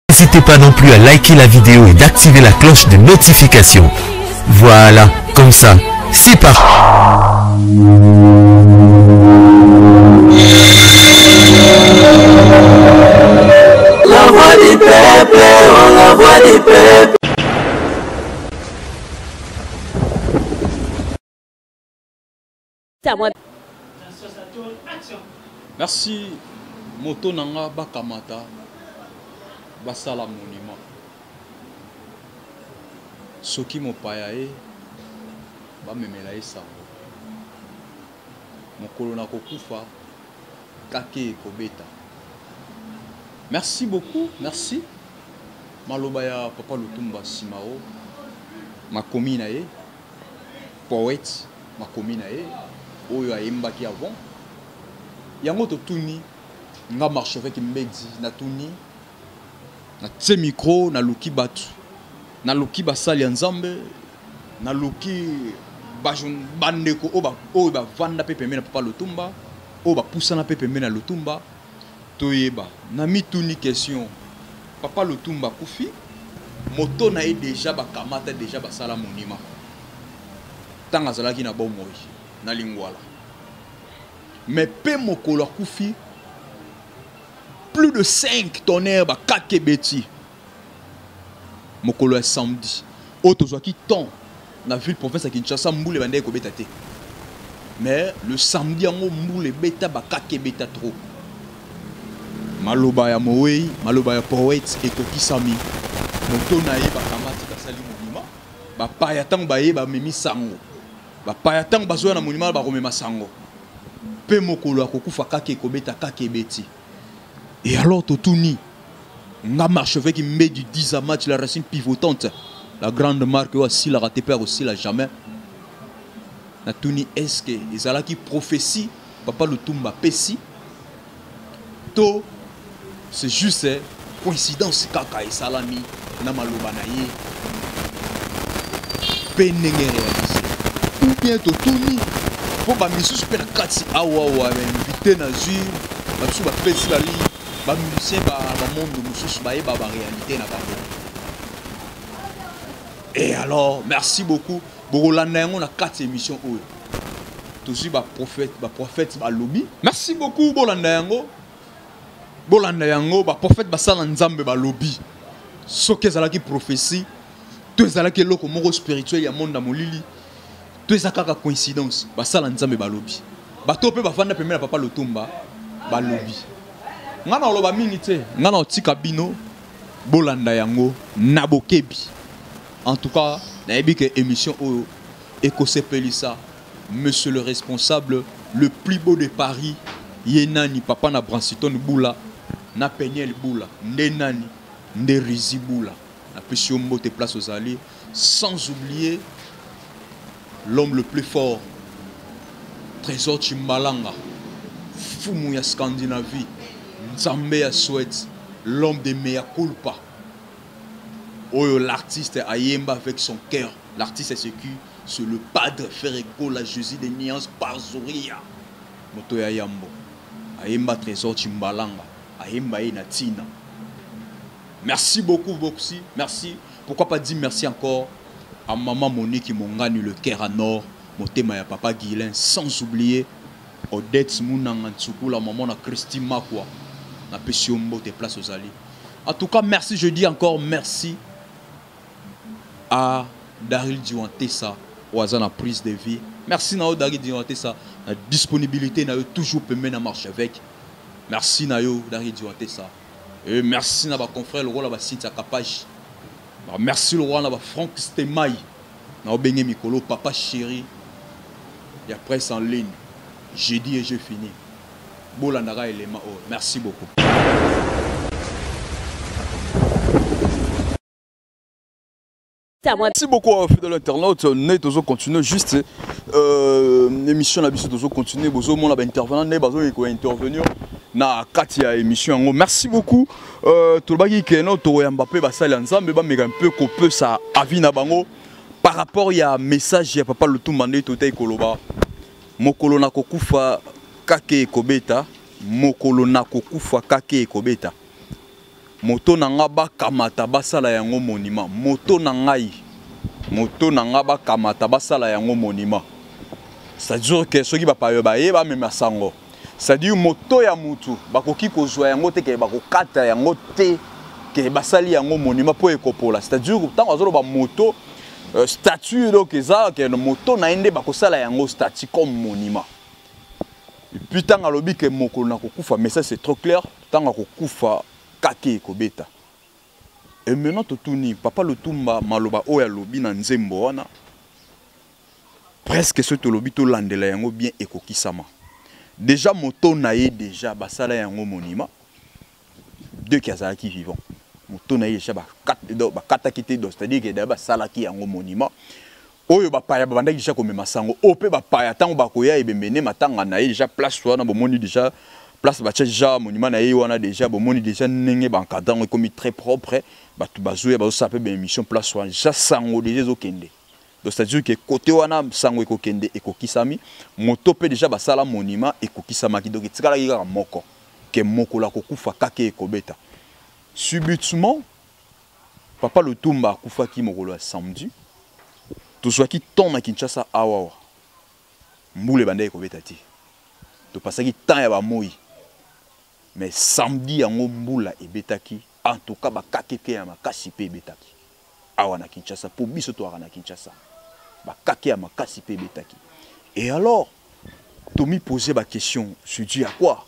N'hésitez pas non plus à liker la vidéo et d'activer la cloche de notification. Voilà, comme ça, c'est parti. La voix du peuple, on la voix du peuple. Merci moto nanga bakamata basala monument soki mopaya e bamemela ye sango mokolo na kokufa kake kobeta. Merci beaucoup, merci maloba ya Papa Lutumba Simao makomi na ye poète makomi na ye oyo ayembaki avant yango totuni nga marche avec Mbedi na tuni na tse micro na luki batu na luki basali ya nzambe na luki bandeko oyo bavanda pe pembe na Papa Lutumba oyo bapusana pe pembe na Lutumba toyeba na mituni question Papa Lutumba kufi moto na ye déjà bakamata déjà basala monima tanga zalaki na bomoi na lingwala mais pe mokolo akufi plus de 5 tonnerres bakake beti mokolo ya samedi otozwaki temps na ville province ya Kinshasa mbule bande kobeta te mais le samedi yango mbule beta bakake beta trop maloba ya Moei maloba ya poète ekokisami moto na ye bakamati basali monima bapaya tango baye bamemi sango bapaya tango bazoya na monima bakomema sango pe mokolo akokufa kake kobeta kake beti. Et alors totuni nga marche avec Mbedi 10 à match la racine pivotante la grande marque aussi la raté père aussi la jamais na tuni est-ce que ezalaki prophétie Papa Lutumba pesi to c'est juste coïncidence kaka esalami na maloba na ye pe ndenge réalisé ou bien totuni po ba misusu pe na kati awa invité na zui ba biso ba pesi bali ba musicien ba monde mususu ba yeba ba réalité na bango. Et alors merci beaucoup bokolanda yango na 4 émissions oyo tozi ba prophète ba lobby. Merci beaucoup bolanda yango ba prophète basala nzambe ba lobby soki ezalaki prophétie to ezalaki eloko moko spirituel ya monde na molili to ezakaka coïncidence basala nzambe ba lobby bato pe bafanda pembe na Papa Lutumba ba lobby nga na oloba mingi te nga na otika bino bolanda yango na bokebi. En tout cas nayebi ke émission oyo ekosepelisa monsieur le responsable le plus beau de Paris yenani papa na Branciton Boula na Peniel Boula ndenani nde Rizi Boula na pesio mbote place aux alliés sans oublier l'homme le plus fort Trésor Chimbalanga Fumu ya Scandinavie Nzambe ya Suède l'homme de Mea Culpa oyo l'artiste ayemba avec son cœur l'artiste est c'est le padre Ferrego la Jésus de Niance par Zoria moto ya yambo ayemba Trésor Chimbalanga ayemba na tina. Merci beaucoup Boxy, merci. Pourquoi pas dire merci encore à maman Monique Mongani le cœur à nord motema ya papa Guilain sans oublier Odette Mounanga Ntsuku la maman na Christy Makwa na Pesiombo te place aux alliés. En tout cas merci, je dis encore merci à Daryl Diwantesa oaza na prise de vie. Merci na Daryl Diwantesa la disponibilité na toujours permet na marche avec. Merci na yo Daryl Diwantesa. Et merci à ma confrère le roi là site à Capage. Merci le roi là Franck Stemay. Na obengé Mikolo papa chéri. Il y a presse en ligne. J'ai dit et j'ai fini. Bolandara élément. Merci beaucoup. Merci beaucoup fidèle internaute. Nous toujours continuer juste l'émission la biso toujours continuer bozo mon la intervenant né bazo intervenir na kati ya émission. Merci beaucoup tout le bagi que notre Mbappé basali ensemble ba mega un peu cope ça avis na bango par rapport ya message ya Papa Lutumba ndé totai koloba mokolo na kokufa kake kobeta mokolo na kokufa kake kobeta moto nanga ba kamata basala yango monument moto nangai moto nanga ba kamata basala yango monument c'est-à-dire que ceux qui va pas ba même sango c'est-à-dire moto ya mutu bakoki kozwa yango te ke bakokata yango te ke basali yango monument po ekopola c'est-à-dire tant azolo ba moto statue donc ça que moto na ende bakosala yango statue comme monument et puis tant alobi que mokolo na kokufa mais ça c'est trop clair tant kokufa kake kobeta et maintenant totuni papa Lutumba maloba oya lobi na nzembo wana presque ce to lobi to landela yango bien ekokisama déjà moto na ye déjà basala yango monument deux qui azalaki vivant moto na ye déjà ba kata kité do c'est-à-dire que d'abord basala ki yango monument oyo bapaya babandaki déjà komema sango ope bapaya tango bakoya ebembene matanga na ye déjà place wana bomoni déjà place ba déjà monument na ye wana déjà bomoni déjà ndenge bankadran comme très propre batu bazoya bazo sape ben émission place wana déjà sango déjà zokende donc c'est-à-dire que côté wana sango ekokende ekokisami moto pe déjà basala monument ekokisama ki donc tikala kika moko ke moko la kokufa kake ekobeta subitement papa Lutumba akufa ki mokolo ya samedi to soki ton na Kinshasa awa mbule bande ekobeta ti to pasaki temps ya ba moi mais samedi yango mbula ebetaki en tout cas ba kakeke ya makasi pe ebetaki awa na Kinshasa po biso to na Kinshasa ba kake ya makasi pe ebetaki et alors to mi poser ba question je dis à quoi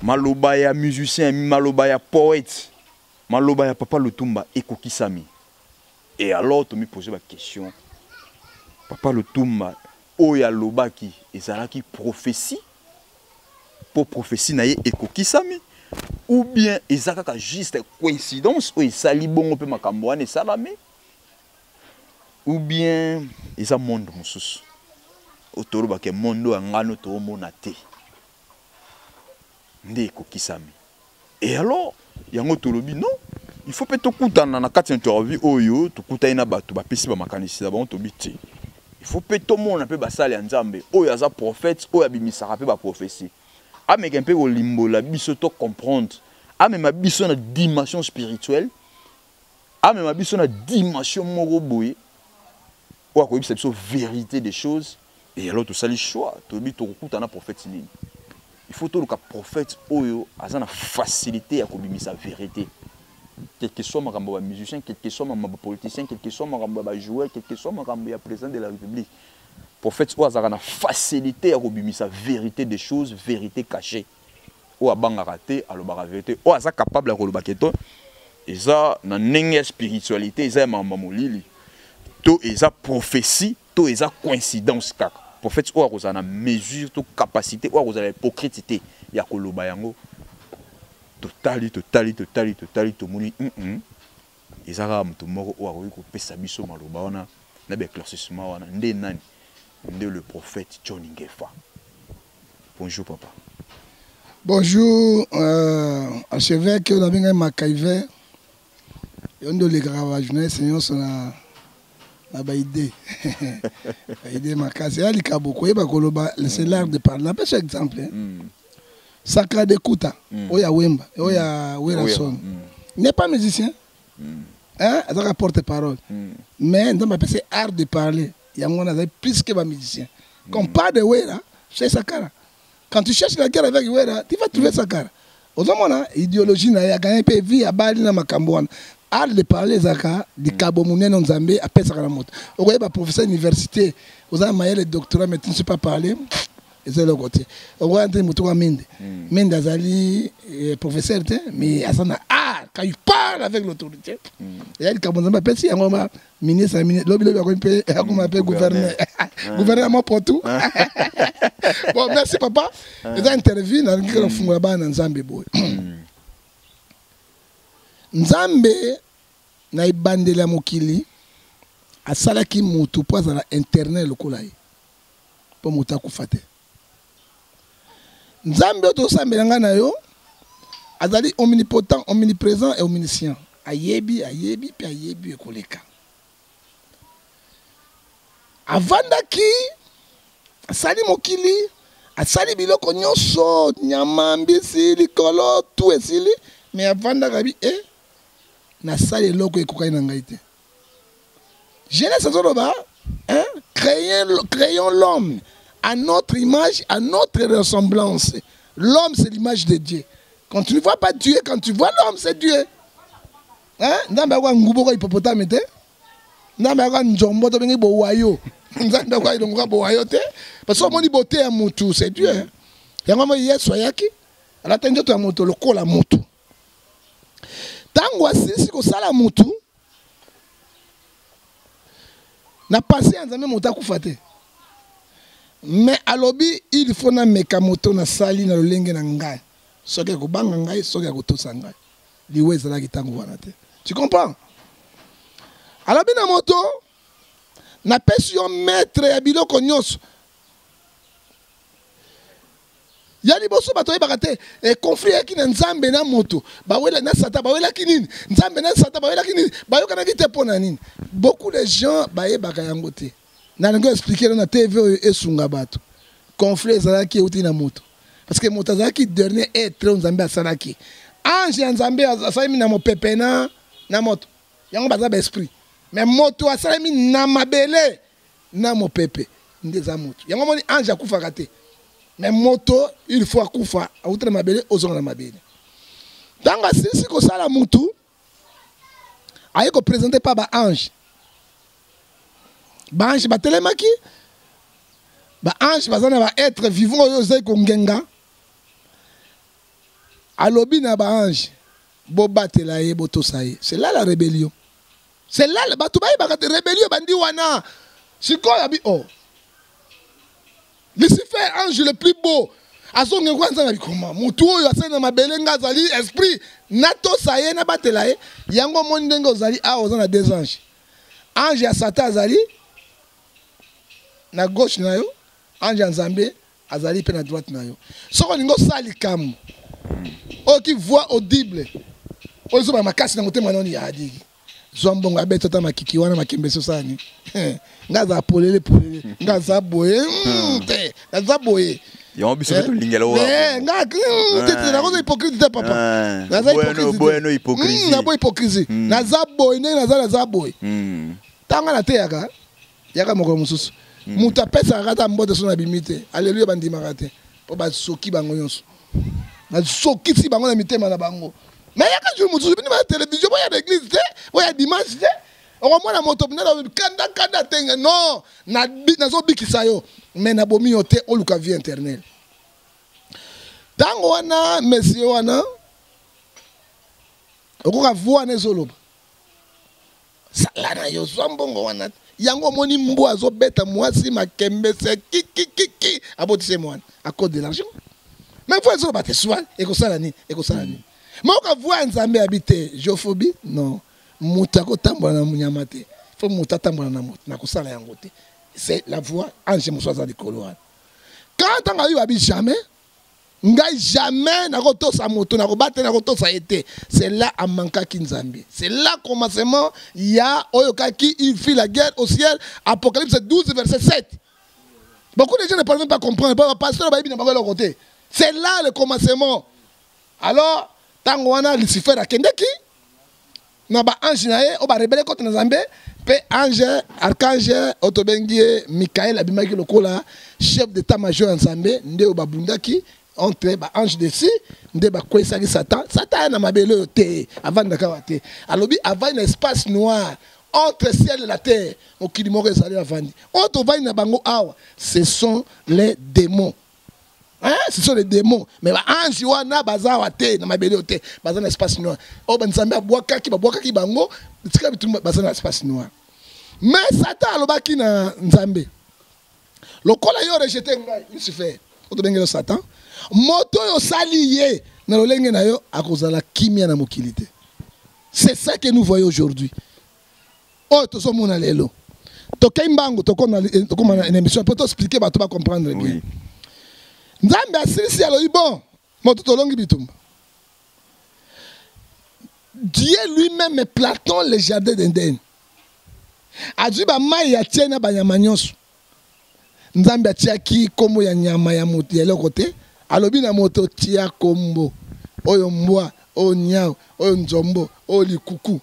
maloba ya musicien maloba ya poète maloba ya papa Lutumba ekokisami et alors to mi poser ba question papa Lutumba oya lobaki ezalaki prophétie pour prophétie na ye ekokisami ou bien ezaka juste coïncidence ou esali bongo pe makambo wana esalami ou bien eza monde mosusu otoloba ke mondo ngano to mona te nde ekokisami et alors yango tolobi non il faut peut-être kutana na kati interview oyo tukuta ina bato bapesi ba makanisi ba to biti il faut peut-être mona pe basali ya nzambe oyo aza prophète oyo abimisaka pe ba prophétie ameka mpe kolimbola biso to comprendre amema biso na dimension spirituelle amema biso na dimension moko boye oyo akoyebisa biso vérité des choses et alors tosali choix toyebi tokokuta na prophète nini il faut toluka prophète oyo aza na facilité ya kobimisa vérité quel que soit makambo ba musicien quel que soit makambo politicien quel que soit makambo ba joueur quel que soit makambo ya président de la République prophète ou azaka na facilité à kobimisa vérité des choses vérité cachée ou abanga raté alobaka vérité ou aza capable à koloba keto eza na ndenge spiritualité eza mamba molili to eza prophétie to eza coïncidence kaka prophète ou akoza na mesure to capacité ou akoza na hypocrite ya koloba yango totali to moni ezaka mutu moko ou akoki kopesa biso maloba wana na ba éclaircissement wana nde nani de le prophète John Ngefa. Bonjour papa. Bonjour archevêque on a bien Makaive et on doit les grave jeunesse seigneur son na ba idée. Ba idée makasi ali kaboko e ba koloba c'est l'art de parler. Par exemple Sacra de Kuta oya Wemba oya Werason n'est pas musicien. Hein, ça rapporte parole. Mais dans ma c'est art de parler. Il y a plus que les musiciens. Quand on parle de Wera, c'est Sakara. Quand tu cherches la guerre avec Wera, tu vas trouver Sakara. Au moment l'idéologie, il y a gagné un peu de vie à Bali dans Makambouane. Art de parler Zaka, du Kabomouné dans Zambé, après Sakara Moto. Vous voyez, le professeur d'université, vous avez le doctorat, mais tu ne sais pas parler. Et c'est le côté. Vous voyez, Mende. Mende Azali, professeur, mais Asana, quand il parle avec l'autorité, il y a le Kabomouné, mais si il y a un ministre, l'objet appelle gouverneur. Gouvernement pour tout. Bon, merci papa. Vous avez interviewé dans le Fungaba dans Nzambe. Nzambe, na ibandela mokili, a salaki mutu pas à l'internet le kolai. Pour mutaku fate. Nzambe to sambelanga na yo, azali omnipotent, omniprésent et omniscient. Ayebi, puis ayebi ekoleka. Avandaki asali mokili asali biloko nyonso nyama mbisi likolo tout esili mais avant d'arriver, na salle eloko ekokai na ngai te. Genèse azoloba, hein, créons l'homme à notre image, à notre ressemblance. L'homme, c'est l'image de Dieu. Quand tu ne vois pas Dieu, quand tu vois l'homme, c'est Dieu. Hein? Ndamba kwa nguboko hippopotame te. Ndamba kwa njombo to bengi bowayo. Ndamba kwa idongo bowayo te. Parce que moni beauté ya mutu, c'est Dieu. Hein? Yango mo Yesu ayaki. Ala tenjo to ya mutu lokola mutu. Tango asisi ko sala mutu. Na passé Nzambe mutu akufa te. Mais alobi il faut na meka moto na sali na lolenge na ngai. Soki akobanga ngai, soki akotosa ngai. Liwe ezalaki tango wana te. Tu comprends? Alobi na moto na pesi yo maître ya biloko nyonso. Ya liboso bato yebaka te conflit yaki na Nzambe na moto. Bawela na sata bawela kinini. Nzambe na sata bawela kinini. Bayoka ki te pona nini. Beaucoup de gens bayebaka yango te. Na ngo expliquer na TV esunga bato. Conflit ezalaki euti na moto. Parce que moto azalaki dernier être Nzambe asalaki. Ange ya Nzambe asalami na mopepe na moto. Yango baza ba esprit. Mais moto asalami na mabele na mopepe. Ndeza moto. Yango moni ange akufaka te. Mais moto il faut akufa autre na mabele ozonga na mabele. Tanga sisi ko sala mutu aye ko présenter pa ba ange. Ba ange batelemaki ba ange bazana ba être vivant oyo zai ko ngenga. Alobi na ba ange bo batela ye boto saye. C'est là la rébellion. C'est là le bato baye ba rébellion bandi wana. Siko yabi oh. Lucifer ange le plus beau. Azonge kwanza na bikoma. Mutu oyo asena mabele ngazali esprit nato saye na batela ye. Yango mondenge ozali a ozana deux anges. Ange ya Satan azali na gauche na yo, ange Nzambe azali pe na droite na yo. Soko ningo sali kam. O ki voix audible. O zo ba makasi na motema noni ya adigi. Zombonga beto ta makiki wana makembeso sani. Ngaza polele. Ngaza boye. Ngaza boye. Yon biso to lingela wa. Ngaza na ko hypocrite te papa. Ngaza hypocrite. Bueno hypocrisie. Na bo hypocrisie. Ngaza boye ne ngaza boye. Tanga na te yaka moko mususu. Muta pesa rata mbote sona bimite. Alléluia bandimaka te. Po ba soki bango nyonso. Na soki si bango na mitema na bango. Mais yaka jour mususu bini ba télévision boya l'église te, boya dimanche te. On mona moto na kanda tenga non na zo bikisa yo. Mais na bomi yo te oluka vie éternelle. Tango wana monsieur wana okoka voix na zoloba. Salana yo zombongo wana. Yango moni mbo azo beta mwasi makembe se ki abotise mwana à cause de l'argent. Mais faut zo bate soir et ko sala ni. Mais oka voix Nzambe habiter géophobie non. Muta ko tambola na munyama te. Faut muta tambola na moto na ko sala yango te. C'est la voix ange moswaza de koloa. Quand on a eu habit jamais ngai jamais na koto sa moto na ko battre na koto sa été. C'est là à manka Nzambe. C'est là commencement il y a oyokaki il fit la guerre au ciel. Apocalypse 12 verset 7. Beaucoup de gens ne peuvent même pas comprendre. Pasteur ba bibi na ba le côté. C'est là le commencement. Alors tango wana Lucifer akendeki na ba ange na ye o ba rebelle contre Nzambe pe ange archange otobengie Michael abimaki lokola chef d'état-major Nzambe nde o babundaki entre ba ange de si nde ba kwesaki Satan na mabele te avant ndaka te alobi avant un espace noir entre ciel et la terre okili moko ezali avandi oto vani na bango awa ce sont les démons. Hein? Ce sont les démons. Mais les anges, wana baza wate na mabele ote, baza na espace noir. O banzambe abwaka ki bango, tika bitu baza na espace noir. Mais Satan alobaki na Nzambe. Lokola yo rejeté ngai, Lucifer. Oto bengelo Satan. Moto yo sali ye na lolenge na yo akozala kimia na mokilité. C'est ça que nous voyons aujourd'hui. Oh to so mona lelo. To kaimbango to kona une émission pour t'expliquer ba to ba comprendre bien. Oui. Nzambe asilisi aloyi bon moto tolongi bitumba. Dieu lui-même plantant le jardin d'Éden. Adui ba mai ya tiena ba nyama nyonso. Nzambe atiaki kombo ya nyama ya moto ya lokote alobi na moto tia kombo oyo mbwa o nyao, o nzombo, o likuku.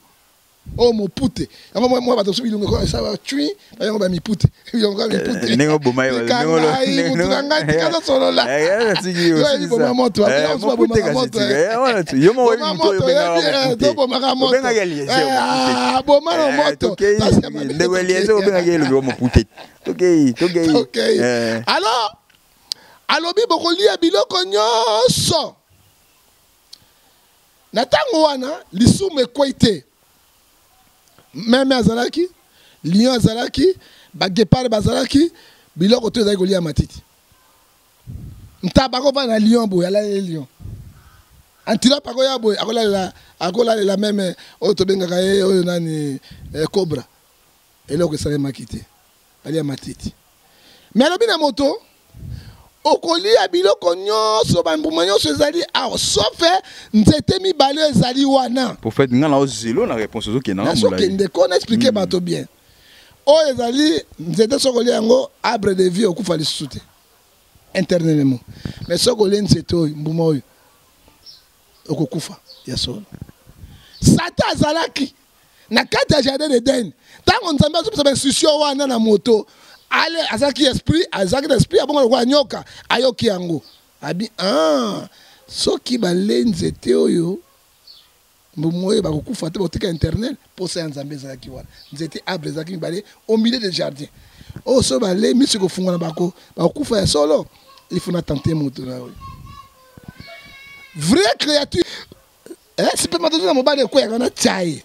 Oh mon pouté. Moi, je suis là, ça va tuer. Je vais me pouté. Je vais me pouté. Nengo bomai. Nengo là. Alors, même azalaki lion azalaki bagepard bazalaki biloko to ezali kolia matiti ntabako va na lion boy ala lion antilope akoya boy akola la même oto bengaka ye oyo nani cobra eloko esale makite alia matiti mais alobi na moto okolia biloko nyonso bambuma nyonso ezali awa sauf nzete mibale ezali wana pour fait ngana ozelo na réponse ozoke na mola sokende ko na expliquer bato bien o ezali nzete sokolia yango arbre de vie okufa lisusu te internellement mais sokolia nzete oyo mbuma oyo okokufa ya solo sata azalaki na kati ya jardin d'Eden ntango nzambe azopesa bainstitution wana na moto ale azaki esprit abongo kwa nyoka ayoki yango abi soki balenze te oyo mbumo oyo bakokufa te botika internet posa ya nzambe ezalaki wana nzete arbre ezalaki mibale au milieu de jardin oyo so bale misi kofungana bakokufa ya solo il faut na tenter moto na oyo vraie créature spermatozoïde na mobali ekweyaka na chai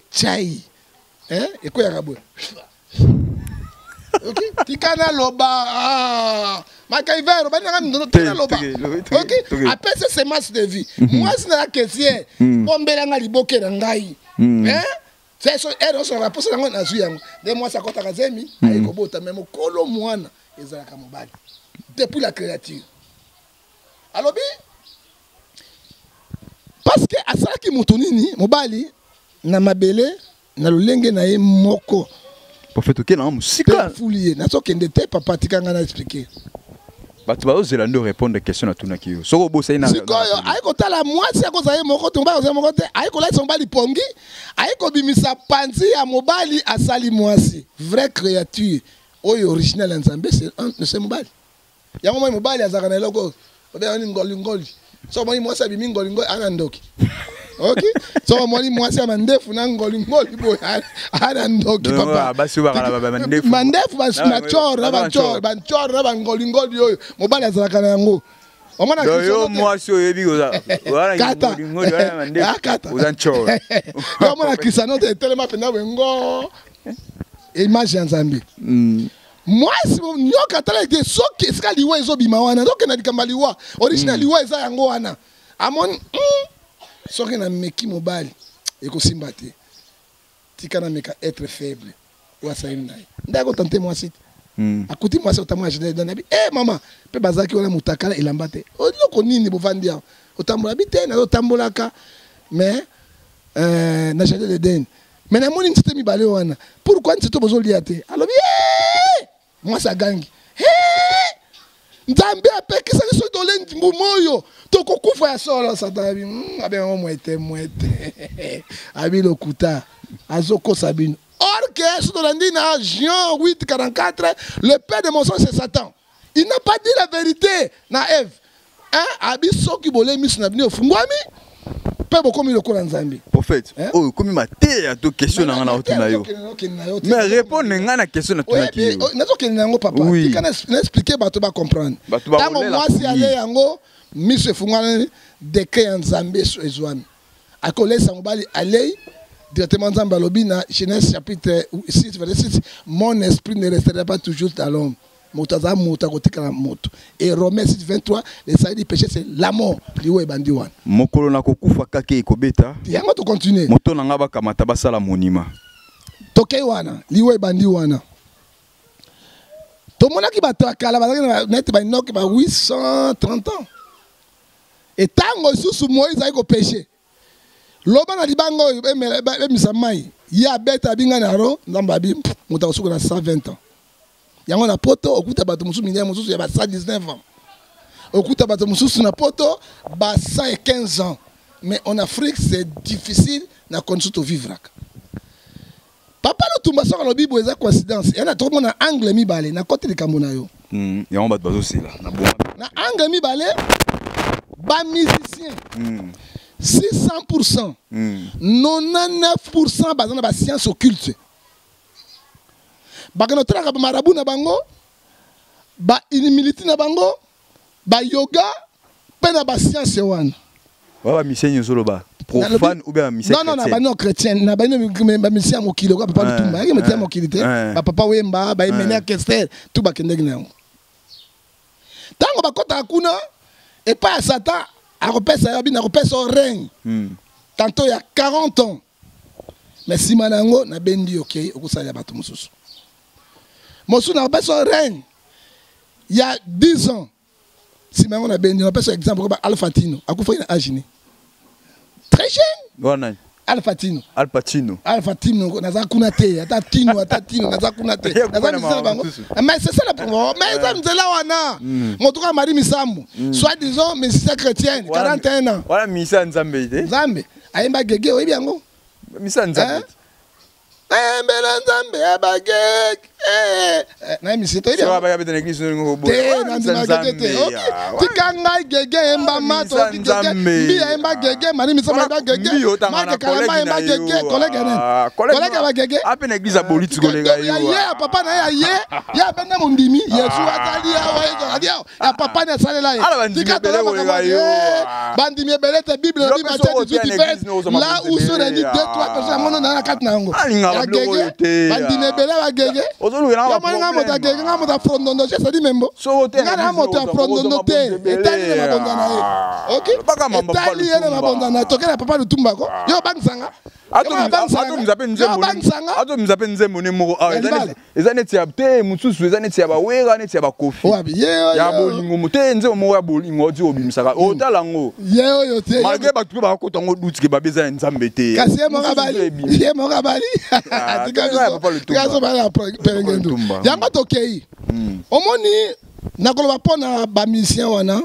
ekweyaka boye. Ok, tikana loba Makaiver bana ngam tina loba. Ok, après c'est semence de vie. Moi c'est la question bombela nga liboke na ngai. C'est so ero so rapport na ngona zu yango. De moi ça kota kazemi ayiko bota même kolo mwana ezalaka mobali. Depuis la créature. Alors bi parce que asaki mutunini mobali na mabele na lolenge na ye moko. Pour faire tout na musika foulier na so kende te papa tikanga na expliquer batu ba ozela répondre des questions na tuna kiyo soko bosa ina siko ayiko tala mwasi akozaye moko to ba kozaye moko te ayiko la sombali pongi ayiko bimisa panzi ya mobali asali mwasi vraie créature oyo original nzambe c'est mobali yango moi mobali azaka na eloko obe ni ngoli so moi mwasi abimi ngoli ana ndoki. Ok, so moi moi c'est mandefu na ngoli boy ana ndoki papa basi bakala baba mandefu basi banchor na ngoli yoyo mobali azalaka na yango omona kiso moi so yebi oza wala ngoli wala mandefu oza nchor omona kisano te telema penda wengo image ya Nzambe moi si nyoka tala ke soki eska liwa ezobima wana donc na likamba liwa original liwa eza yango wana amon soki na meki mobali ekosimba te tika na meka être faible ou asaini naye ndako tante mwasi akuti mwasi otamwa jede nabi mama pe bazaki wala mutakala ilamba te oloko nini bovandi ya otambola bite na otambolaka mais na jede de den mais na moni ntite mibale wana pourquoi ntite bozolia te alobi mwasi agangi Nzambe apekisa biso tolendi mbumoyo tokokufa ya solo satabi abe mwete abi lokuta azoko sabino or que sur dans Jean 8:44 le père de mon sang c'est Satan. Il n'a pas dit la vérité na Ève. Abi soki bolemi sina bino fungwami pe bokomi lokola Nzambe. Prophète, oh komi mate ya to question na ngana otuna yo. Mais répondre ngana question na tuna ki. Nazo kenna ngo papa. Tu kana expliquer bato ba comprendre. Tango moi si aller yango mise fungwana deke ya Nzambe ezwami. Akolesa mobali aller directement Nzambe lobi na Genèse chapitre 6 verset 6 mon esprit ne restera pas toujours dans l'homme. Motaza mota kotika la moto. Et Romains 6:23 les saints du péché c'est la mort. Liwe bandi wana. Mokolo na kokufa kake ekobeta. Yango to continuer. Moto na ngaba kamata basala monima. Tokei wana, liwe bandi wana. To monaki bato akala bazaki net ba inoki ba 830 ans. Et tango susu Moïse ayiko péché. Loba na libango be misamai. Ya beta binga na ro ndamba bi mota suku na 120 ans. Yango na poto okuta bato musu minye musu ya ba 119 ans. Okuta bato musu na poto ba 115 ans. mais en Afrique c'est difficile na condition de vivre. Papa Lutumba sort le Bible est coïncidence. Il y a tout le monde na angle mi balé na côté de Kamuna yo. Il y a un bat aussi là. Na angle mi balé ba musicien. 600%. 99% bazana ba science occulte. Ba kana traka ba marabu na bango. Ba inimiliti na bango. Ba yoga pe na ba science wana. Wa misien solo ba profane ou bien misien chrétien. Non, non, chrétien, na ba misien mokilo ko papa Lutumba, ki metia mokilité, ba papa Wemba, ba imena Kester, tout ba kendeki na. Tango ba kota kuna et pas Satan, a repesa ya bina repesa au règne. Tantôt il y a 40 ans. Mais si manango na bendi OK, okusala bato mususu. Mosu na repesa au règne. Il y a 10 ans. Si on a bien un exemple comme Al Pacino, à quoi il a agi? Très jeune. Al Pacino. Al Pacino. Al Pacino, naza kunate, atatino, naza kunate. Mais c'est ça le problème. Mais ça nous est là wana. Mon tour Marie Misambo. Soit disons mais c'est chrétienne, 41 ans. Voilà Misa Nzambe. Nzambe. Ayemba gege oui bien go. Misa Nzambe. Ayemba Nzambe abagege. Na misi to bien. Ba dans l'église ngo bo. Nzambe. Tikanga gege emba mato gege. Mbi emba gege mari misa ba gege. Ma kalama emba gege collègue na. Collègue ba gege. Ape église a boliti kolega yo. Ya papa na ya benda mondimi. Yesu atali ya ya ya papa na salela ya. Tikatola ba yo. Bandimi belete Bible na Matthieu 18 là où sont les 2 3 personnes mono na kat na ngo. Bandimi bele ba gege. Ya mwana mota gege nga mota frondondo je sadi membo. Nga mota frondondo te. Etali na bondana ye. OK? Etali na bondana tokela papa Lutumba ko. Yo bangsanga. Ato mzape nzembo ne moko eza neti ya te mususu eza neti ya bawera neti ya bakofi ya bolingo mote nzembo moko ya bolingo odi obimisaka otala ngo yeyo te malgré bato pe bakota ngo duti ke babeza ya nzambe te kasi ye moko bali tikaso bala perengendo yango tokei omoni nakoloba mpona bamisien wana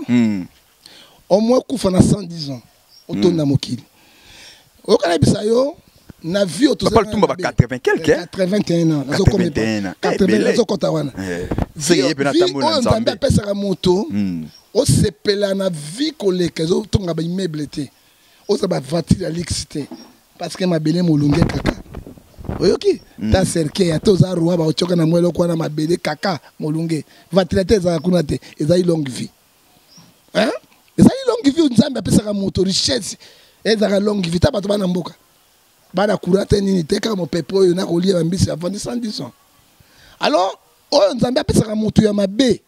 omwe kufa na 110 ans otonda mokili. Au Canada, na vie autour de 80 quelques 81 ans. 81 ans. 80 ans. C'est on moto. On s'appelle na vie collègue. On tombe ba immeuble té. On sa ba voiture à l'excité parce que ma belé molunge kaka. Oyoki ta cercle ya toza roi ba ochoka na mwelo kwa na mabele kaka molunge. Voiture té za kuna té. Eza longue vie. Hein? Eza longue vie nzambe apesa moto richesse. Ezaka longue vie ta bato bana mboka bana kurata nini teka mo pepo yo na kolia mbisi avant 110 ans. Alors oyo nzambe apesaka moto ya mabe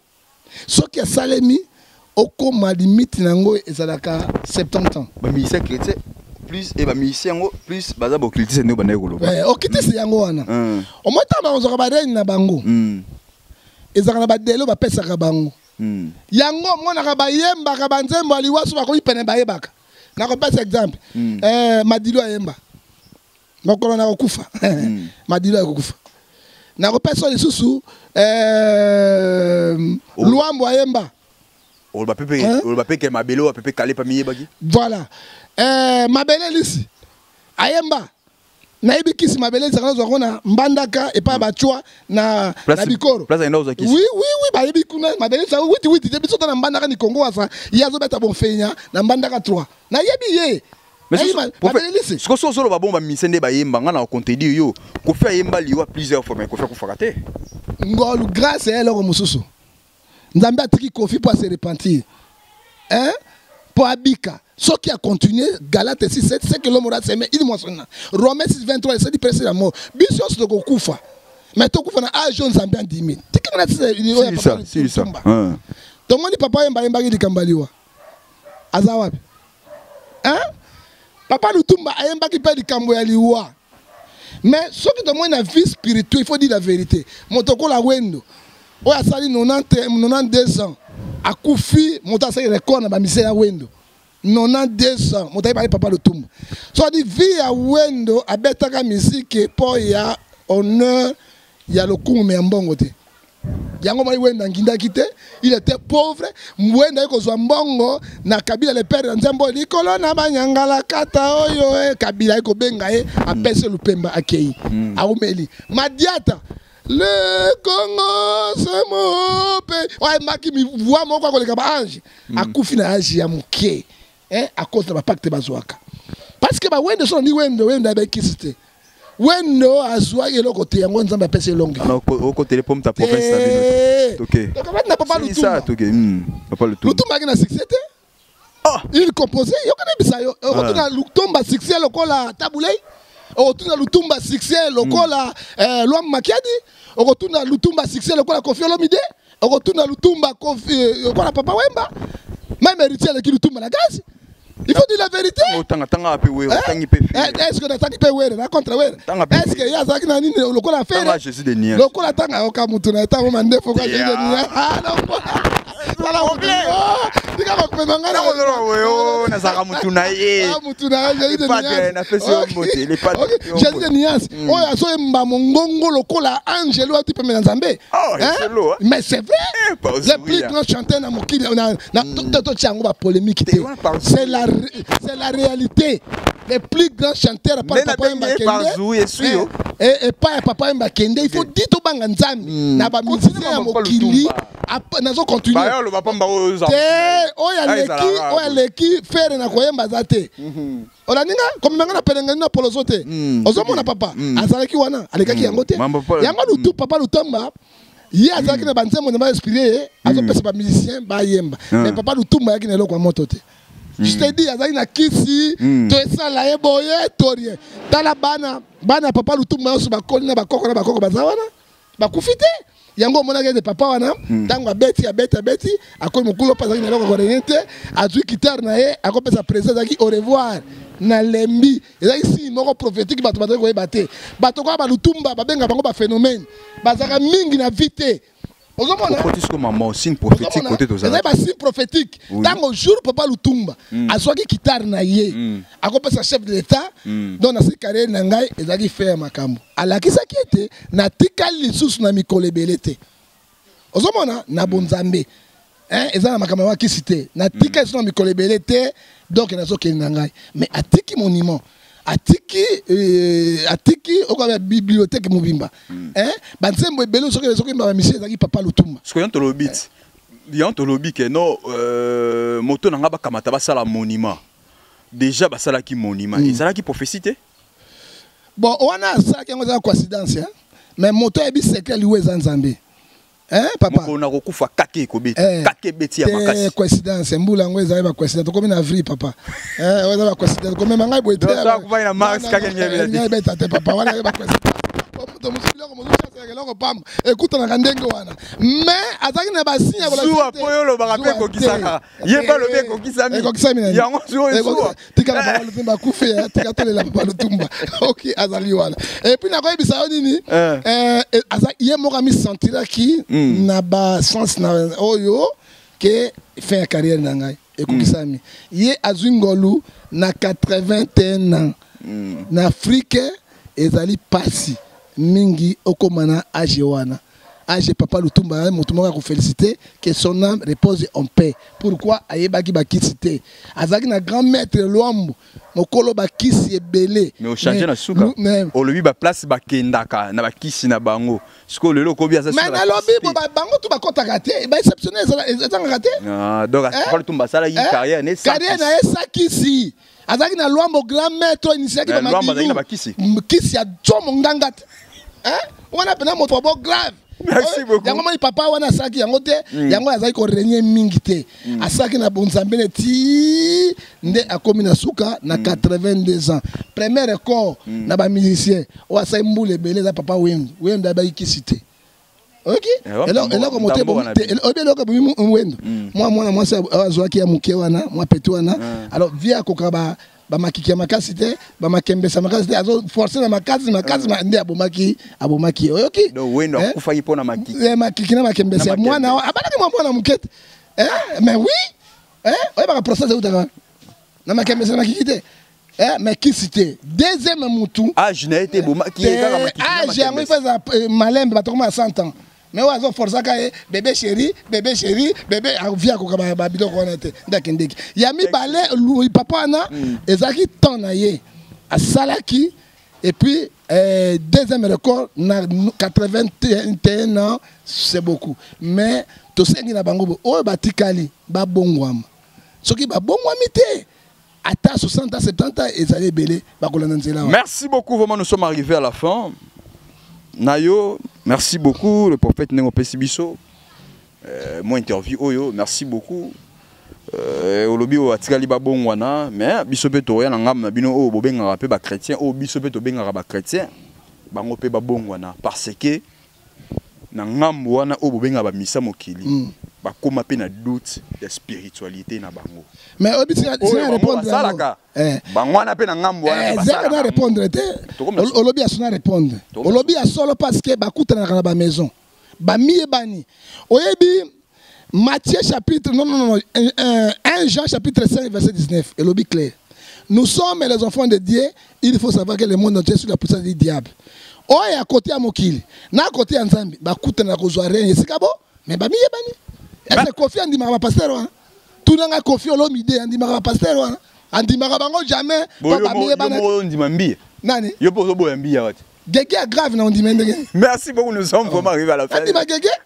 soki asalemi okoma limite nango ezalaka 70 ans. Ba misien chrétien plus et ba misien ngo plus baza bo culture ne bana ekolo. Okitisi yango wana. O mota ba ozoka ba reine na bango. Ezaka na ba delo ba pesaka bango. Yango mona ka ba yemba ka banzembo aliwaso ba ko ipene ba yebaka. Na ko passe exemple Madilo ayemba mokolo na kokufa Madilo akokufa na ko passe lisusu Luambo ayemba o ba pepe mabelo pepe kale pa miyebaki voilà mabele lisi ayemba na ibikisi mabele zakana zokona mbandaka et pas bachwa na bikoro oui ba ibikuna mabele ça oui te biso na mbandaka ni Congo asa yazo beta bon fenya na mbandaka 3 na yebi ye mais ce que solo ba bomba misende ba yemba ngana ko contredire yo ko fa yemba liwa plusieurs fois mais ko fa ko fakate ngolu grâce à eloko mususu nzambe atiki kofi pour se repentir hein pour abika ce qui a continué Galate 6:7 c'est que l'homme aura s'aimé il mentionne Romains 6:23 c'est dit presser la mort biso so ko kufa mais to kufa na age nzambe andimi tikana c'est ça donc moi ni papa yemba ki dikambaliwa azawapi hein papa Lutumba ayemba ki pe dikambo ya liwa mais ce qui demande la vie spirituelle il faut dire la vérité motoko la wendo o asali 92 ans akufi motasa record na ba mise ya wendo 92 ans motai ba papa Lutumba so di vie ya wendo abetaka musique po ya honneur ya lokumu ya mbongo te yango mali wenda ngindaki te, il était pauvre, wenda kozwa mbongo na Kabila le père nzambo likolo na banyangala kata oyo Kabila eko benga ye apese lupemba akei aumeli Madiata le Congo c'est mon pays ouais maki mi voix moko ko le kaba ange akufi na ange ya muke à cause de la pacte bazwaka parce que ba wenda so ni wenda ba kisite wendo azwa yelo côté yango nzamba pese longue non au côté les pommes ta province na bino OK donc on n'a pas le tout ça OK papa le tout Lutumba na succès il composait yo kana bisa yo retourna Lutumba succès lokola tabulei retourna Lutumba succès lokola Lwa Makiadi retourna Lutumba succès lokola Koffi Olomide retourna Lutumba Koffi lokola Papa Wemba même héritier de Lutumba na gaz. Il faut dire la vérité. Est-ce que tu as dit que est-ce que ya zaki na nini lokola faire lokola tanga okamutu ta mo mande fo kwa zeli ni ah non voilà on diga ko pemanga na wewe na zaka mutu na ye mutu na je de niance na fesi mbote les pas je de niance oya so mba mongongo lokola Angelo ati pe na Nzambe mais c'est vrai les plus grands chanteurs na mokili na to tchango ba polémique c'est la réalité. Les plus grands chanteurs par Papa Mbakende et pas Papa Mbakende, il faut dire to banga nzambi na ba musicien ya mokili nazo continuer oya leki faire na koyemba zate ona ninga comme ngana pelenga na polosote ozomona papa azalaki wana alekaki yango te yango lutu papa Lutumba ye azalaki na banzembo na ba inspiré azopesa ba musicien ba yemba mais papa Lutumba yaki na eloko ya moto te. Je te dis, azali na kisi, to esala ye boye torien. Tala bana papa Lutumba so bakoli na bakoko bazawana. Bakufite. Yango mona de papa wana, tango abeti akoli mukulu pasaki na loko korente, azui guitare na ye, akopesa présence aki au revoir. Na lembi, ezali si moko prophétique bato ko yebate. Bato ko ba Lutumba babenga bango ba phénomène. Bazaka mingi na vite. Prophétique comme maman, signe prophétique côté de ça. C'est un signe prophétique. Dans le jour papa Lutumba, a soit qui guitare na ye, a quoi sa chef de l'État, dans la carrière nangai et zaki fait makambo. À la qui s'inquiète, na tikal li sous na mikole belete. Ozomona na bonzambe. Hein, ezana makambo qui cité. Na tikal sous na mikole belete, donc na so ke nangai. Mais a tiki monument. Atiki okaba bibliothèque mobimba hein bansembo ebelo soki mba monsieur zaki papa Lutumba ce que yant lobit yant lobi que non moto nanga ba kamata ba sala monument déjà ba sala ki monument et sala ki prophétie bon wana ça qui est coïncidence hein mais moto ebi secret liwe Nzambe hein papa on a kokufa kake kobeti kake beti ya makasi coïncidence mbula ngweza ba coïncidence comme na vrai papa hein on ba coïncidence comme mangai boite ça ko na max kake nyebe beta te papa wana ba coïncidence to musibila ko muzucha keloko pam écoute na kandenge wana mais azaki na ba signe ko la suwa poyo ba pe ko kisaka yeba lo pe ko kisami yango suwa tika na ba Lutumba kufe tika tole la ba Lutumba OK azali wana et puis na ko ebisa nini azaki ye mo mi sentira ki na ba sens na oyo que fin carrière na ngai ekukisami ye azwingolu na 81 ans na Afrique ezali pasi mingi okomana age wana age papa Lutumba motumaka ko féliciter que son âme repose en paix. Pourquoi ayebaki bakisité azaki na grand maître Lwambo mokolo bakisi ebele mais au changer na suka au lobi ba place bakendaka na bakisi na bango siko lelo ko bia ça mais na lobi bo bango tu bakotaka te ba exceptionnel ezanga te donc papa Lutumba sala yi carrière na esa kisi azaki na Lwambo grand maître initiaki ba makisi kisi ya chomo nganga hein on a pena moto bo grave. Merci beaucoup. Yango moni papa wana saki yango te yango azali ko renier mingi te asaki na bonzambe ti nde akomi na suka na 82 ans premier record na ba musicien o asai mbule belé za papa wendo ba ikisité OK alors ko moté bon obelo ko wendo moi ça azwaki ya muke wana moi petu wana alors via kokaba ba makiki makasi te ba makembesa makasi te azo forcer na makasi nde abomaki OK do wendo akufa ipo na makiki makiki na makembesa mwana abana ki mwana mukete mais oui oye ba process utaka na makembesa makiki te mais qui cité deuxième mutu âge na été bomaki âge yango ifeza malembe batokoma 100 ans mais ouais zo forza ka bébé chéri bébé via ko ba bidon ko nete ndakendeki ya mi balé papa na ezaki temps na ye a salaki et puis deuxième record na 81 ans c'est beaucoup mais to sengi na bango o batikali ba bongwama soki ba bongwami te ata 60 ans 70 ans ezali belé ba kolana nzela. Merci beaucoup, vraiment nous sommes arrivés à la fin. Nayo, merci beaucoup le prophète Nengo Pesibiso. Moi interview Oyo, merci beaucoup. Olobi o atikali ba bongwana mais biso pe to ya ngam na bino o bobenga pe ba chrétien o biso pe to benga ba chrétien bango pe ba bongwana parce que na ngam wana o bobenga ba misa mokili ba koma pe na doute de spiritualité na bango mais obi tina répondre salaka bangwana pe na ngam wana ba salaka na répondre te olobi asuna répondre olobi asolo parce que ba kutana na ba maison ba miebani oyebi Matthieu chapitre 1 Jean chapitre 5 verset 19 et l'objet clair. Nous sommes les enfants de Dieu, il faut savoir que le monde entier est sous la puissance du diable. Oh et à côté à Mokili, na côté ensemble, ba kuta na kozwa rien, c'est kabo, mais ba miye bani. Est-ce confiant ndi mara pasteur wana? Tout nga confiant l'omide ndi mara pasteur wana. Andi mara bango jamais ba miye bani. Yo ndi mambi. Nani? Yo pozo bo mbi ya wati. Gege grave na ndi mendege. Merci beaucoup, nous sommes vraiment arrivés à la fin.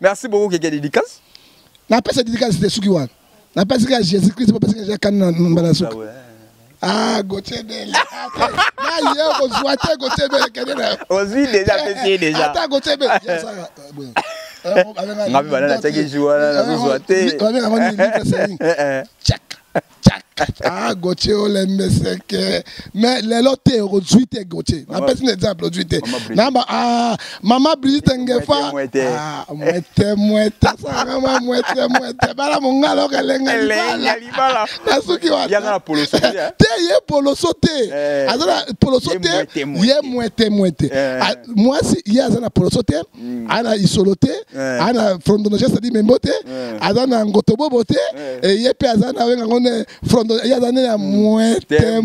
Merci beaucoup Gege dédicace. Na pesa dédicace de suki wana. Na pesa que Jésus-Christ parce que j'ai kana mbala suki. Ah gote belle. Na yo ko souhaiter gote belle kedena. Ozi déjà fait déjà. Attends gote belle. Ngabi bana na tagi jouana na souhaiter. Check. Ah gote olembe seke. Mais les lotés aujourd'hui gote. Na pesa exemple aujourd'hui. Namba ah maman Brigitte Ngefa. Ah muete. Ça muete. Bala mongalo kelenga libala. Na suki wa. Ya na polo sote. Te ye polo sote. Azana polo sote. Ye muete. Moi si ye azana polo sote. Ana isolote. Ana frondono c'est-à-dire membote. Azana ngotobo bote. Et ye pe azana wenga ngone frondo ya azana ya muete.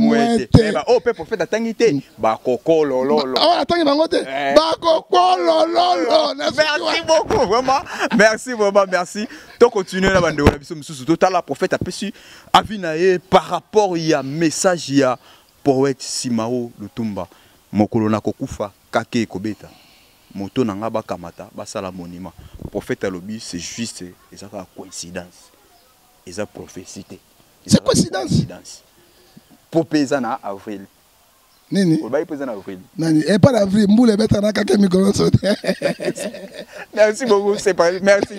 Ba o pe prophète atangite. Ba koko lolo. Oh atangi bangote. Ba koko lolo. Merci beaucoup vraiment. Merci. Donc continuer la bande de biso total la prophète a perçu avinaye par rapport il y a message il y a poète Simao Lutumba mokolo na kokufa kake kobeta moto nanga ba kamata ba sala monument prophète alobi c'est juste ezaka coïncidence eza prophétie c'est coïncidence popeza na avril nini on va y poser na avril nani et pas avril mboule beta na kake micro sauté. Merci beaucoup c'est pas merci.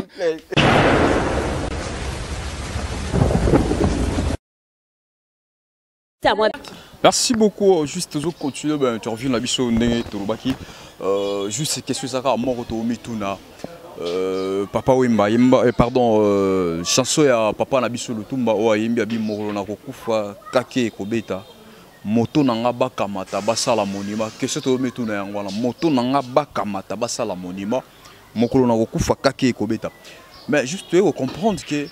Merci beaucoup. Juste aux autres continuer interview na biso ndenge tolobaki juste question ça ka moko to mituna papa wemba yemba pardon chanson ya papa na biso Lutumba o yembi abi mokolo na kokufa kake kobeta moto nanga bakamata basala monima question to mituna yango na moto nanga bakamata basala monima mokolo na kokufa kake kobeta mais juste pour comprendre que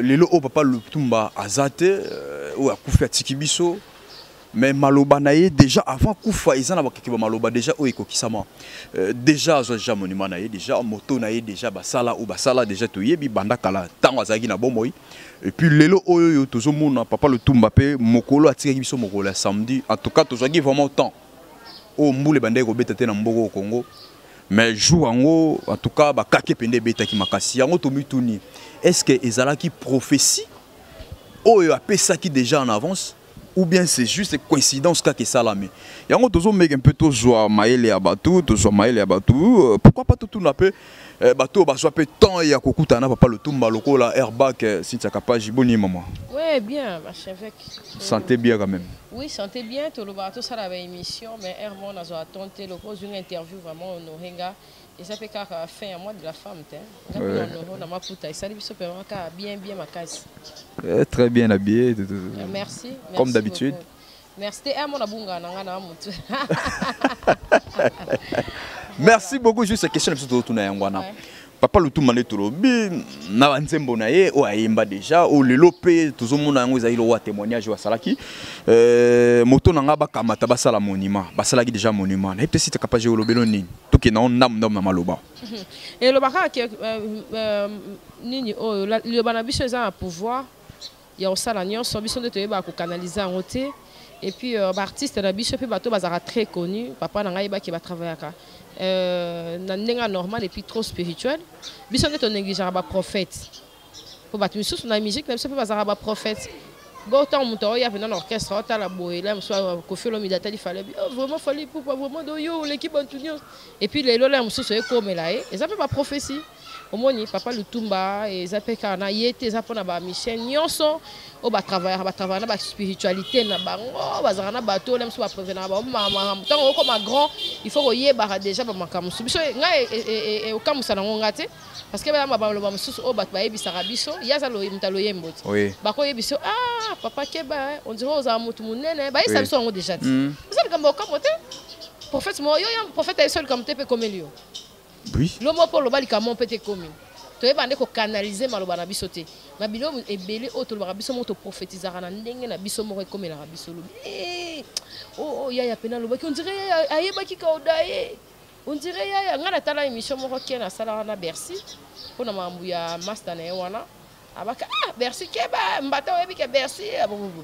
lelo o papa Lutumba azate ou akufa tikibiso mais maloba naye déjà avant kufa izana bakiki ba maloba déjà o ekokisama déjà zo monument naye déjà moto naye déjà basala ou basala déjà to yebi banda kala tango azaki na bomoi et puis lelo oyo tozo mona papa Lutumba pe mokolo atikaki biso mokolo samedi en tout cas tozaki vraiment temps o mbule banda ko beta te na mboko au Congo mais jour en tout cas ba kake pende beta ki makasi yango to mituni est-ce que ezalaki prophétie oyo apesaki déjà en avance ou bien c'est juste coïncidence que ça l'a mis. Et on toujours met un peu tout joie maïle et abatou, toujours maïle et abatou. Pourquoi pas tout n'a peu bateau bah soit peu temps et à kokuta n'a pas le Tumba loko la airbag si tu as capable jiboni maman. Ouais bien ma chef. Santé bien quand même. Oui santé bien tout le bateau ça la émission mais Hermon a tenté le pose une interview vraiment au Nohenga et ça fait qu'à fin mois de la femme on a ma puta ça lui bien ma case. Très bien habillé. Merci. Comme d'habitude. Merci Hermon abunga nanga mutu. Merci beaucoup juste cette question de tout na ngwana. Papa Lutumba ne tolobi na nzembo na ye o ayemba déjà o lelopé tout le monde a ngwe zailo wa témoignage wa salaki moto nanga ba kamata ba sala monument ba salaki déjà monument na peut-être si tu capable de lobelo nini to que non nam na maloba. Et le baka que nini oh le banabiso ils ont un pouvoir. Il y a aussi la nuance sur biso de te ba ko canaliser en côté. Et puis artiste na biso puis bato bazara très connu. Papa na ngai ba qui va travailler ka. Na ndenga normal et puis trop spirituel. Biso ne to négliger ba prophète. Pour battre sous na musique na biso puis bazara ba prophète. Autant mon temps il y avait dans l'orchestre autant la boue là soit Kofi Olomide il fallait vraiment fallait pourquoi vraiment de yo l'équipe Antonio et puis les lola muso so comme là et ça fait pas prophétie au moni papa Lutumba et ça fait kana yete ça pona ba Michel nyonso o ba travailler na ba spiritualité na bango bazara na bato là muso ba prévenir ba mama tant comme grand il faut yeba déjà ba makamusu biso nga et au kamusa na ngate parce que ba ba muso o ba yebisaka biso yaza lo mutalo yemboti ba ko yebiso ah papa Keba on dirait aux amout munene ba isa biso ngo déjà dit ça le kambo kamote prophète mo yo prophète est seul comme te pe comme lui oui le mot pour le bali kamon peut te comme to yeba ndeko canaliser maloba na biso te mabilo ebele o to le biso mo to prophétisera na ndenge na biso mo comme la biso lo oh ya pena lo ba on dirait ayeba ki ka odaye on dirait ya ngana tala émission mo ko na sala na Bercy pona mambu ya master na wana abaka Bercy Keba mbata oyebi ke Bercy abobo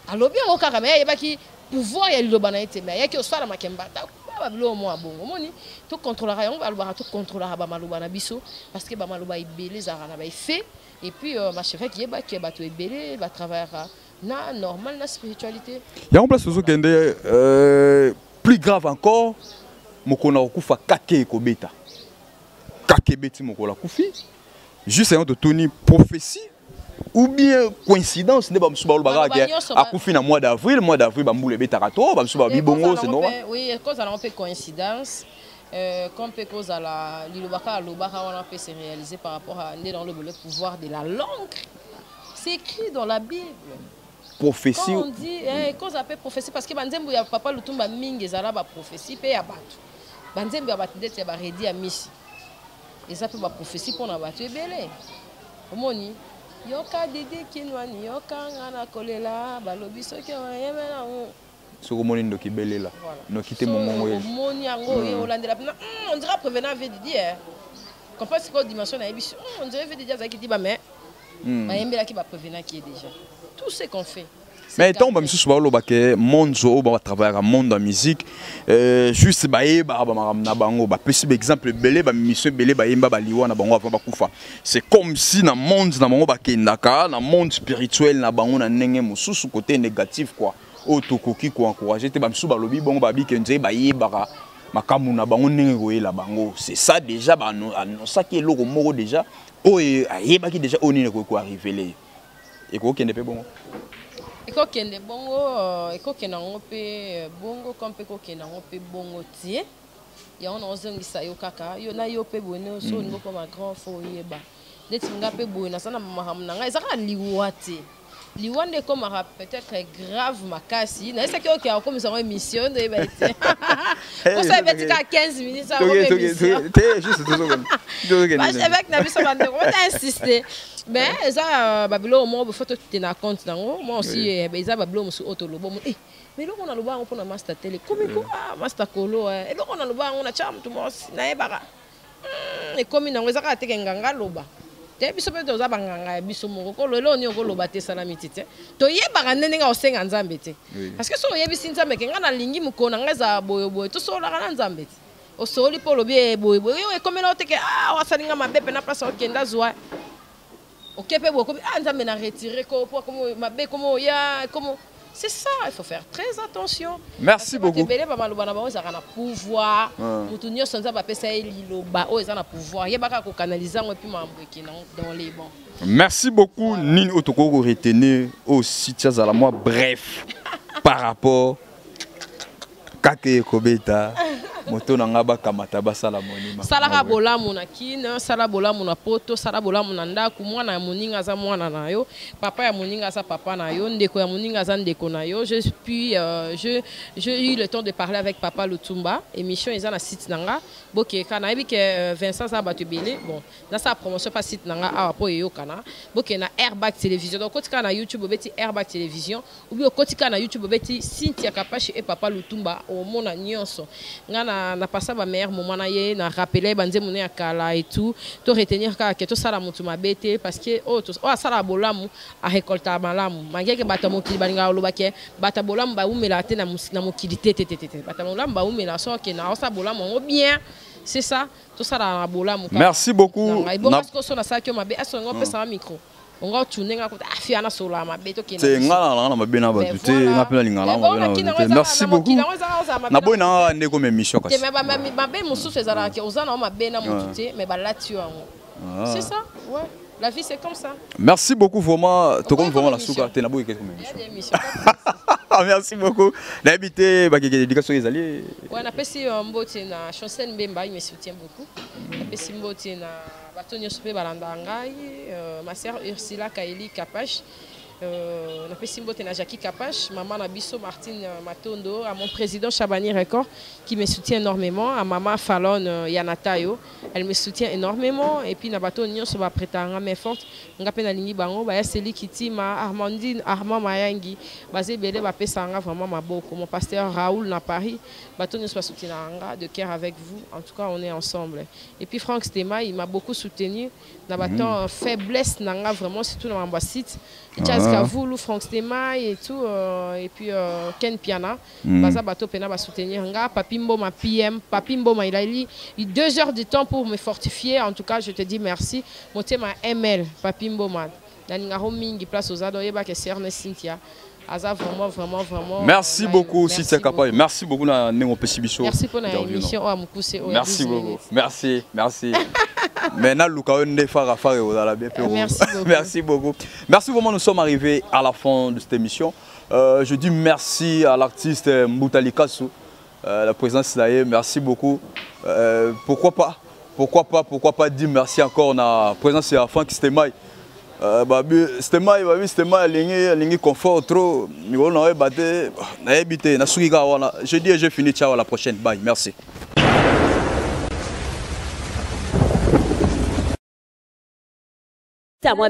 alobi ngo kaka me yeba ki pouvoir ya liloba na ete me ya ki osala makembata babilo mo abongo moni to contrôlera on va le to contrôlera ba maloba na biso parce que ba maloba ibele za na ba fait et puis ma chef qui yeba ki ba to ibele ba travaillera na normal na spiritualité ya en place ozo kende plus grave encore mokona okufa kake kobeta kake beti mokola kufi juste ayant de Tony prophétie ou bien coïncidence ne ba msuba lo baga a kufi na mois d'avril ba mbule betarato ba msuba bibongo c'est normal oui cause alors on peut coïncidence comme peut cause à la lilobaka lobaka on peut se réaliser par rapport à dans le pouvoir de la langue c'est écrit dans la Bible prophétie on dit cause appelle prophétie parce que banzembo ya papa Lutumba mingi ezala ba prophétie pe ya bato banzembo ya bato ndete ba redi ya misi et ça peut ba prophétie pour na bato ebele omoni yoka dede kinwani yoka ngana kolela balobi soki oyemela soko moni ndoki belela noki te momongo ye moni yango ye olandela pena on dirait prévenant veut dire comprends ce que dimension na ebiso on dirait veut dire ça qui dit ba mais ba yembela ki ba prévenant qui est déjà tout ce qu'on fait. Mais tant que je parle de monde où on travaille à monde de musique, juste exemple belé mission belé c'est comme si dans monde dans monde spirituel na bango na ndenge mususu côté négatif quoi. Otokoki ko encourager te ba msu ba lobi bongo ba bi kenze ba yebaka makamu na bango ndenge koyela bango. C'est ça déjà ba ça qui est loko moko déjà o ayebaki déjà oni ne ko arriver et ko kende pe bongo. Eko kende bongo eko kena ngope bongo kompe ko kena ngope bongo tie ya on ozongisa yo kaka yo na yo pe bonne so ngo comme grand fo yeba neti nga pe bonne sana mama nga ezaka liwate liwande comme peut-être grave makasi na esa ki comme ça émission de bête pour ça bête ka 15 minutes ça émission juste avec na biso bande on insister mais ça babilo mo be photo tena compte nango moi aussi ça babilo musu otolobo mais loko na loba on na master télé comme ko master kolo et loko na loba on na cham tout mo na yebaka et comme nango ezaka teke nganga loba te biso pe toza banganga biso moko ko lelo ni ko loba te salamiti te to yebaka ndenga osenga nzambe te parce que so yebisi nzambe ke ngana lingi mukona ngaza boyo boyo to so la kana nzambe te o soli polo bi boyo boyo e comme no teke wasalinga mabepe na place okenda zwa okepe boko nzambe na retirer ko comme mabe comme ya comme c'est ça, il faut faire très attention. Merci beaucoup. Pouvoir. Merci beaucoup. Nini Otoko retenir aussi à moi bref par rapport Kake Kobeta. Moto nangaba kamata basala monima. Salaka bola muna kina, sala bola muna poto, sala bola muna ndaku mwana ya muninga za mwana na yo, papa ya muninga za papa na yo, ndeko ya muninga za ndeko na yo. J'ai eu le temps de parler avec papa Lutumba, émission ils ont na site nanga, boke kana ebi ke Vincent za batubele, bon, na sa promotion pas site nanga a po yo kana, boke na Airbag télévision. Donc kotika na YouTube beti Airbag télévision, ou bien kotika na YouTube beti Cynthia Kapashi et papa Lutumba au mona nyonso. Ngana na passer ba meilleur moment na ye na rappeler banze mona kala et tout to retenir que to sala mutu mabete parce que sala bolamu a récolter malamu mangeke bata mokili balinga lobake bata bolamu ba umela te na mokili tete bata bolamu ba umela so ke na sa bolamu bien c'est ça tout ça la bolamu. Merci beaucoup. Parce que so na sa ki mabe aso ngo pesa micro on va tourner nga kota afia na sola mabe to ke c'est ngala na mabe na ba tuté nga pena lingala mabe. Merci beaucoup. Na boy na ndeko mission kasi. Mais mabe mususu ezala ke ozana mabe na mututé mais ba lati yango. C'est ça, ouais. La vie c'est comme ça. Merci beaucoup vraiment. To comme vraiment la souka te na boy ke mission. Merci beaucoup. D'habiter ba ke dédicace les alliés. Ouais, na pesi mbote na Chancel Mbemba, il me soutient beaucoup. Na pesi mbote na Batonio Sope balanda ngai, ma sœur Ursula Kaeli Kapache. Na pesi mbote na Jackie Kapache, maman na biso Martine Matondo, à mon président Chabani Record qui me soutient énormément, à maman Fallon Yanatayo, elle me soutient énormément et puis na Batonio so ba prétanga mais forte, nga pe na lingi bango ba Seli Kitima, Armandine, Armand Mayangi, basé belé ba pesanga vraiment maboko. Mon pasteur Raoul na Paris, Batonio so soutient nga de cœur avec vous. En tout cas, on est ensemble. Et puis Franck Stema, il m'a beaucoup soutenu. Na baton faiblesse nanga vraiment surtout dans mon site. Kavoulou, Franck Stema et tout, et puis Ken Piana, Baza Bato Pena va soutenir nga, Papimbo ma PM, Papimbo ma il a eu 2 heures de temps pour me fortifier. En tout cas, je te dis merci. Mon thème ML, Papimbo man, Naningaro Mingi place aux ados, Yeba Kesserne Cynthia. Vraiment. Merci beaucoup, Cynthia Kapaye. Merci beaucoup, Néo Pessibicho. Merci pour l'émission. Merci beaucoup. Merci. Maintenant, merci beaucoup. Merci beaucoup. Nous sommes arrivés à la fin de cette émission. Je dis merci à l'artiste Mboutali Kassou, la présence là. Merci beaucoup. Pourquoi pas dire merci encore à la présence de Franck Stemaï. Stema lingi confort trop niveau na ebate na ebité na suika wana. Je dis et je finis, ciao, à la prochaine, bye, merci.